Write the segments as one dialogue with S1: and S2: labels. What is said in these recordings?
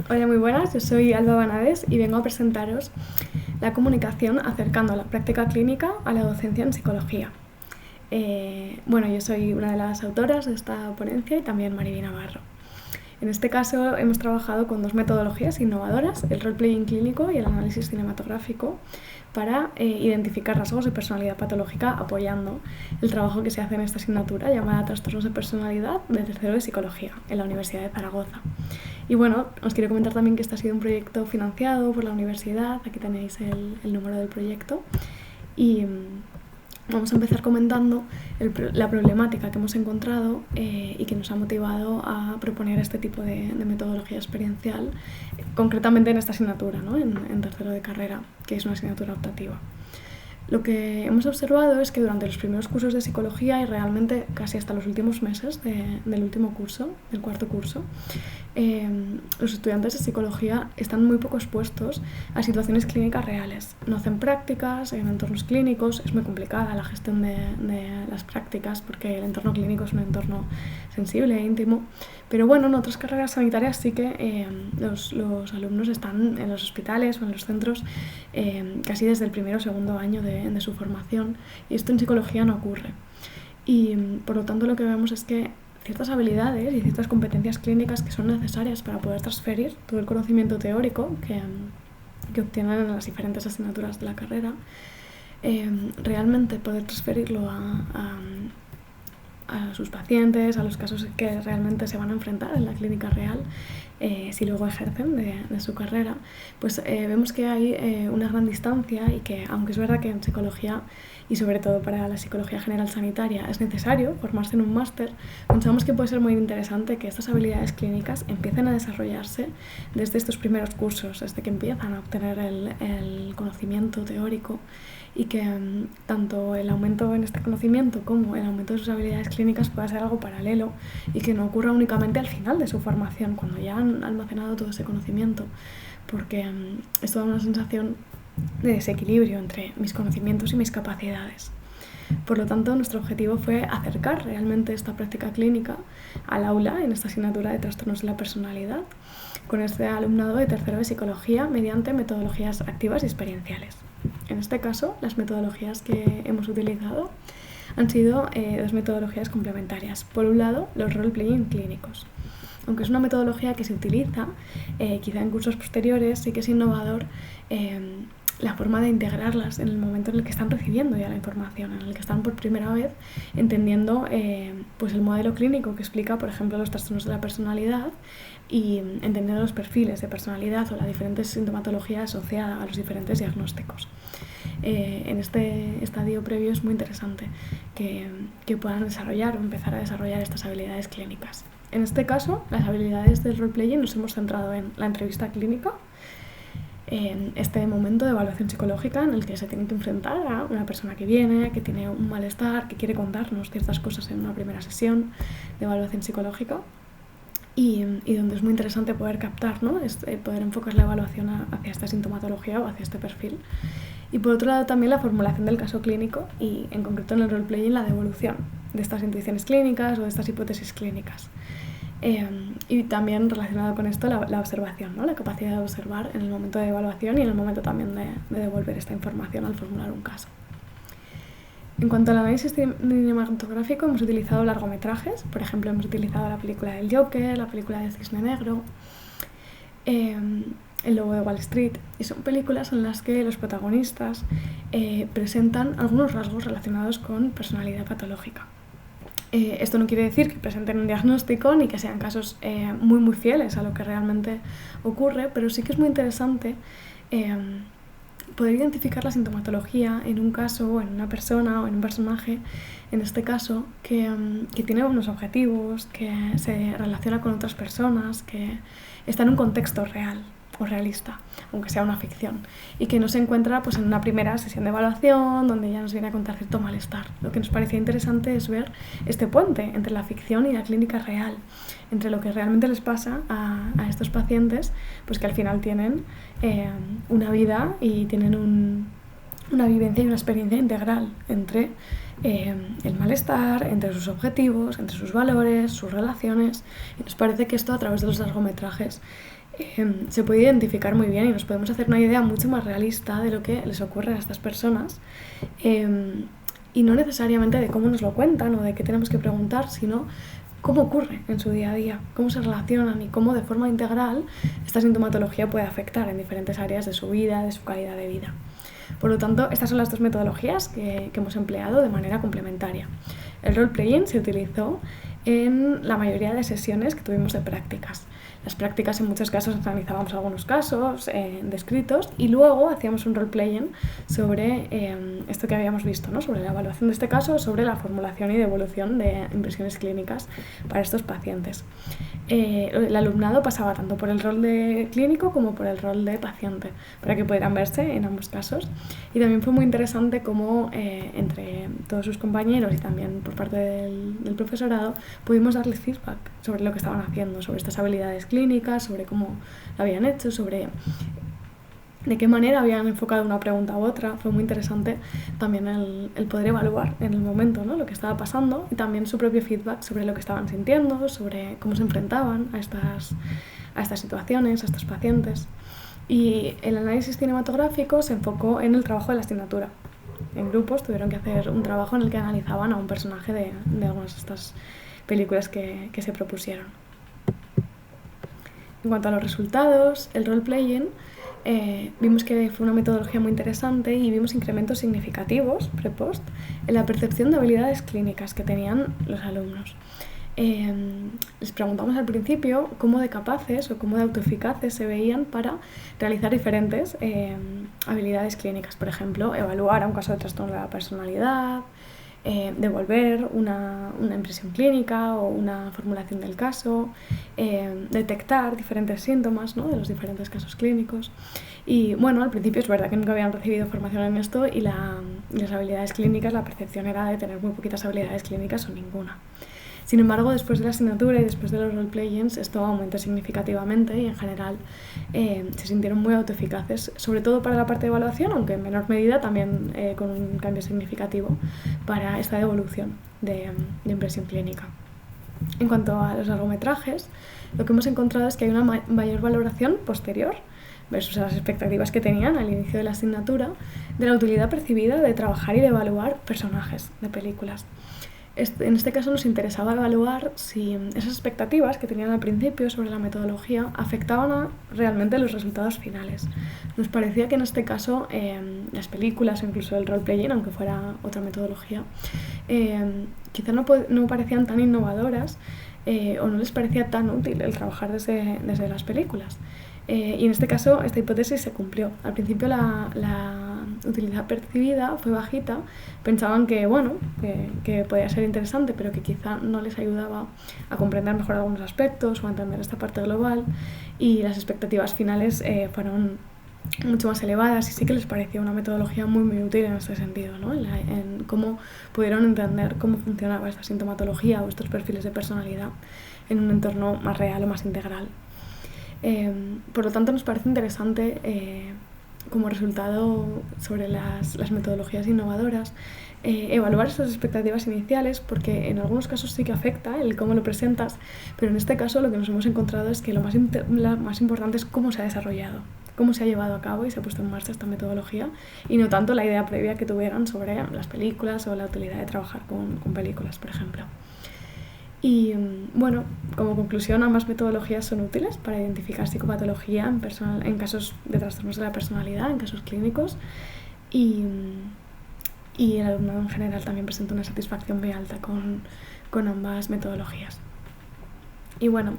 S1: Hola, muy buenas, yo soy Alba Banades y vengo a presentaros la comunicación acercando la práctica clínica a la docencia en psicología. Yo soy una de las autoras de esta ponencia y también Mariby Navarro. En este caso hemos trabajado con dos metodologías innovadoras, el role-playing clínico y el análisis cinematográfico, para identificar rasgos de personalidad patológica apoyando el trabajo que se hace en esta asignatura llamada Trastornos de Personalidad de tercero de Psicología en la Universidad de Zaragoza. Y bueno, os quiero comentar también que este ha sido un proyecto financiado por la universidad, aquí tenéis el número del proyecto. Y vamos a empezar comentando la problemática que hemos encontrado y que nos ha motivado a proponer este tipo de metodología experiencial, concretamente en esta asignatura, ¿no? en tercero de carrera, que es una asignatura optativa. Lo que hemos observado es que durante los primeros cursos de psicología y realmente casi hasta los últimos meses del último curso, del cuarto curso, los estudiantes de psicología están muy poco expuestos a situaciones clínicas reales. No hacen prácticas en entornos clínicos, es muy complicada la gestión de las prácticas porque el entorno clínico es un entorno sensible e íntimo. Pero bueno, en otras carreras sanitarias sí que los alumnos están en los hospitales o en los centros casi desde el primero o segundo año de su formación, y esto en psicología no ocurre. Y por lo tanto lo que vemos es que ciertas habilidades y ciertas competencias clínicas que son necesarias para poder transferir todo el conocimiento teórico que obtienen en las diferentes asignaturas de la carrera, realmente poder transferirlo a sus pacientes, a los casos que realmente se van a enfrentar en la clínica real, si luego ejercen de su carrera, pues vemos que hay una gran distancia, y que aunque es verdad que en psicología y sobre todo para la psicología general sanitaria es necesario formarse en un máster, pensamos que puede ser muy interesante que estas habilidades clínicas empiecen a desarrollarse desde estos primeros cursos, desde que empiezan a obtener el conocimiento teórico, y que tanto el aumento en este conocimiento como el aumento de sus habilidades clínicas pueda ser algo paralelo y que no ocurra únicamente al final de su formación, cuando ya han almacenado todo ese conocimiento, porque esto da una sensación de desequilibrio entre mis conocimientos y mis capacidades. Por lo tanto, nuestro objetivo fue acercar realmente esta práctica clínica al aula en esta asignatura de trastornos de la personalidad con este alumnado de tercero de psicología mediante metodologías activas y experienciales. En este caso, las metodologías que hemos utilizado han sido dos metodologías complementarias. Por un lado, los role-playing clínicos. Aunque es una metodología que se utiliza quizá en cursos posteriores, sí que es innovador la forma de integrarlas en el momento en el que están recibiendo ya la información, en el que están por primera vez entendiendo pues el modelo clínico que explica, por ejemplo, los trastornos de la personalidad, y entendiendo los perfiles de personalidad o la diferente sintomatología asociada a los diferentes diagnósticos. En este estadio previo es muy interesante que puedan desarrollar o empezar a desarrollar estas habilidades clínicas. En este caso, las habilidades del role-playing nos hemos centrado en la entrevista clínica, en este momento de evaluación psicológica en el que se tiene que enfrentar a una persona que viene, que tiene un malestar, que quiere contarnos ciertas cosas en una primera sesión de evaluación psicológica, y donde es muy interesante poder captar, ¿no? Poder enfocar la evaluación hacia esta sintomatología o hacia este perfil. Y por otro lado también la formulación del caso clínico, y en concreto en el role-playing la devolución de estas intuiciones clínicas o de estas hipótesis clínicas. Y también relacionado con esto la observación, ¿no? La capacidad de observar en el momento de evaluación y en el momento también de devolver esta información al formular un caso. En cuanto al análisis cinematográfico, hemos utilizado largometrajes. Por ejemplo, hemos utilizado la película del Joker, la película del Cisne Negro, El Lobo de Wall Street, y son películas en las que los protagonistas presentan algunos rasgos relacionados con personalidad patológica. Esto no quiere decir que presenten un diagnóstico ni que sean casos muy fieles a lo que realmente ocurre, pero sí que es muy interesante poder identificar la sintomatología en un caso o en una persona o en un personaje, en este caso, que tiene unos objetivos, que se relaciona con otras personas, que está en un contexto real o realista, aunque sea una ficción, y que no se encuentra pues, en una primera sesión de evaluación donde ya nos viene a contar cierto malestar. Lo que nos parecía interesante es ver este puente entre la ficción y la clínica real, entre lo que realmente les pasa a estos pacientes, pues que al final tienen una vida y tienen una vivencia y una experiencia integral entre el malestar, entre sus objetivos, entre sus valores, sus relaciones, y nos parece que esto a través de los largometrajes se puede identificar muy bien y nos podemos hacer una idea mucho más realista de lo que les ocurre a estas personas, y no necesariamente de cómo nos lo cuentan o de qué tenemos que preguntar, sino cómo ocurre en su día a día, cómo se relacionan y cómo de forma integral esta sintomatología puede afectar en diferentes áreas de su vida, de su calidad de vida. Por lo tanto, estas son las dos metodologías que hemos empleado de manera complementaria. El role-playing se utilizó en la mayoría de sesiones que tuvimos de prácticas. Las prácticas en muchos casos analizábamos algunos casos descritos y luego hacíamos un role-playing sobre esto que habíamos visto, ¿no? Sobre la evaluación de este caso, sobre la formulación y devolución de impresiones clínicas para estos pacientes. El alumnado pasaba tanto por el rol de clínico como por el rol de paciente, para que pudieran verse en ambos casos. Y también fue muy interesante cómo entre todos sus compañeros y también por parte del profesorado pudimos darles feedback sobre lo que estaban haciendo, sobre estas habilidades clínicas, sobre cómo lo habían hecho, sobre de qué manera habían enfocado una pregunta u otra. Fue muy interesante también el poder evaluar en el momento, ¿no? Lo que estaba pasando y también su propio feedback sobre lo que estaban sintiendo, sobre cómo se enfrentaban a estas situaciones, a estos pacientes. Y el análisis cinematográfico se enfocó en el trabajo de la asignatura. En grupos tuvieron que hacer un trabajo en el que analizaban a un personaje de algunas de estas películas que se propusieron. En cuanto a los resultados, el role-playing, vimos que fue una metodología muy interesante y vimos incrementos significativos, pre-post, en la percepción de habilidades clínicas que tenían los alumnos. Les preguntamos al principio cómo de capaces o cómo de autoeficaces se veían para realizar diferentes habilidades clínicas. Por ejemplo, evaluar a un caso de trastorno de la personalidad, devolver una impresión clínica o una formulación del caso, detectar diferentes síntomas, ¿no? De los diferentes casos clínicos. Y bueno, al principio es verdad que nunca habían recibido formación en esto y las habilidades clínicas, la percepción era de tener muy poquitas habilidades clínicas o ninguna. Sin embargo, después de la asignatura y después de los role-playings, esto aumentó significativamente y en general se sintieron muy autoeficaces, sobre todo para la parte de evaluación, aunque en menor medida también con un cambio significativo para esta devolución de impresión clínica. En cuanto a los largometrajes, lo que hemos encontrado es que hay una mayor valoración posterior versus las expectativas que tenían al inicio de la asignatura de la utilidad percibida de trabajar y de evaluar personajes de películas. En este caso nos interesaba evaluar si esas expectativas que tenían al principio sobre la metodología afectaban realmente los resultados finales. Nos parecía que en este caso las películas o incluso el role-playing, aunque fuera otra metodología, quizá no parecían tan innovadoras o no les parecía tan útil el trabajar desde las películas. Y en este caso esta hipótesis se cumplió. Al principio la utilidad percibida fue bajita, pensaban que bueno, que podía ser interesante, pero que quizá no les ayudaba a comprender mejor algunos aspectos o a entender esta parte global, y las expectativas finales fueron mucho más elevadas y sí que les pareció una metodología muy muy útil en este sentido, ¿no? En cómo pudieron entender cómo funcionaba esta sintomatología o estos perfiles de personalidad en un entorno más real o más integral. Por lo tanto, nos parece interesante como resultado sobre las metodologías innovadoras evaluar esas expectativas iniciales, porque en algunos casos sí que afecta el cómo lo presentas, pero en este caso lo que nos hemos encontrado es que lo más importante es cómo se ha desarrollado, cómo se ha llevado a cabo y se ha puesto en marcha esta metodología, y no tanto la idea previa que tuvieran sobre las películas o la utilidad de trabajar con películas, por ejemplo. Y bueno, como conclusión, ambas metodologías son útiles para identificar psicopatología en casos de trastornos de la personalidad, en casos clínicos, y el alumnado en general también presenta una satisfacción muy alta con ambas metodologías. Y bueno,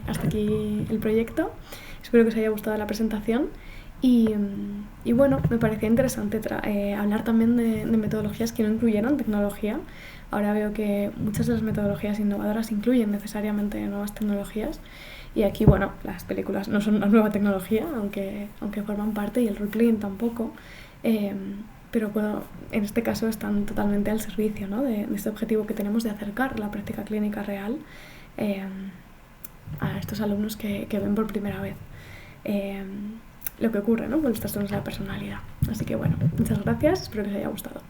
S1: hasta aquí el proyecto. Espero que os haya gustado la presentación. Y bueno, me parecía interesante hablar también de metodologías que no incluyeron tecnología. Ahora veo que muchas de las metodologías innovadoras incluyen necesariamente nuevas tecnologías, y aquí, bueno, las películas no son una nueva tecnología, aunque forman parte, y el role-playing tampoco, pero bueno, en este caso están totalmente al servicio, ¿no? de este objetivo que tenemos de acercar la práctica clínica real a estos alumnos que ven por primera vez lo que ocurre, ¿no? Con los trastornos de la personalidad. Así que bueno, muchas gracias, espero que os haya gustado.